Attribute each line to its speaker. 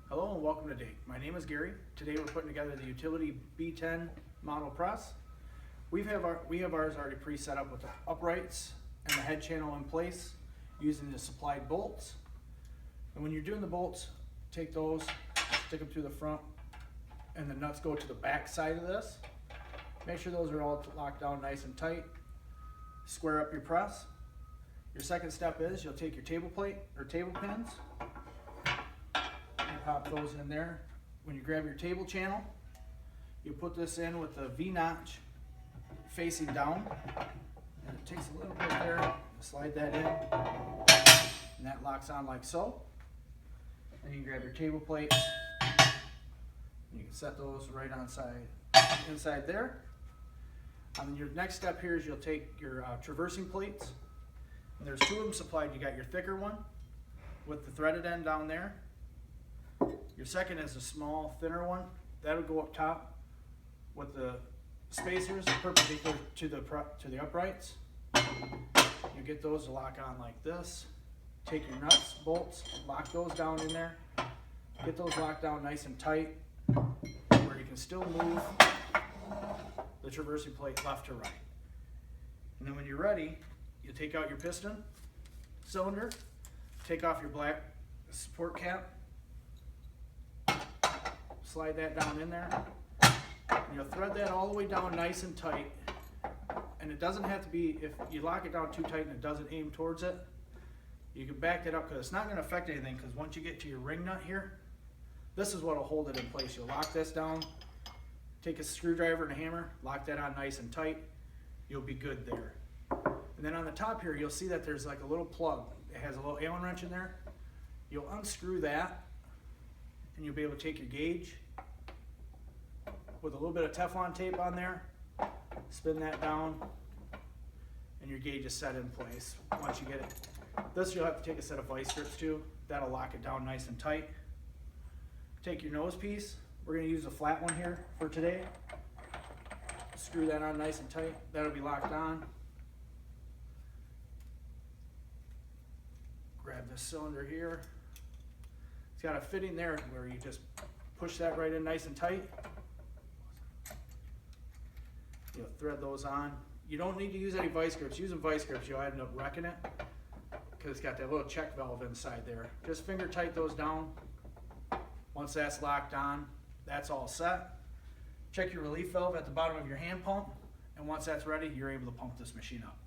Speaker 1: Hello and welcome to Dake. My name is Gary. Today we're putting together the Utility B10 model press. We have ours already pre-set up with the uprights and the head channel in place using the supplied bolts. And when you're doing the bolts, take those, stick them through the front, and the nuts go to the back side of this. Make sure those are all locked down nice and tight. Square up your press. Your second step is you'll take your table plate or table pins. Pop those in there. When you grab your table channel, you put this in with the V-notch facing down, and it takes a little bit there. Slide that in, and that locks on like so. Then you can grab your table plate, and you can set those right inside there. And then your next step here is you'll take your traversing plates, and there's two of them supplied. You got your thicker one with the threaded end down there. Your second is a small, thinner one. That'll go up top with the spacers perpendicular to the uprights. You get those to lock on like this. Take your nuts, bolts, lock those down in there. Get those locked down nice and tight where you can still move the traversing plate left to right. And then when you're ready, you take out your piston cylinder, take off your black support cap, slide that down in there, and you'll thread that all the way down nice and tight. And it doesn't have to be, if you lock it down too tight and it doesn't aim towards it, you can back it up because it's not going to affect anything, because once you get to your ring nut here, this is what will hold it in place. You'll lock this down, take a screwdriver and a hammer, lock that on nice and tight, you'll be good there. And then on the top here, you'll see that there's like a little plug. It has a little Allen wrench in there. You'll unscrew that, and you'll be able to take your gauge with a little bit of Teflon tape on there, spin that down, and your gauge is set in place. Once you get it, this you'll have to take a set of vice grips too. That'll lock it down nice and tight. Take your nose piece. We're going to use a flat one here for today. Screw that on nice and tight. That'll be locked on. Grab this cylinder here. It's got a fitting there where you just push that right in nice and tight. You'll thread those on. You don't need to use any vice grips. Using vice grips, you'll end up wrecking it because it's got that little check valve inside there. Just finger tight those down. Once that's locked on, that's all set. Check your relief valve at the bottom of your hand pump, and once that's ready, you're able to pump this machine up.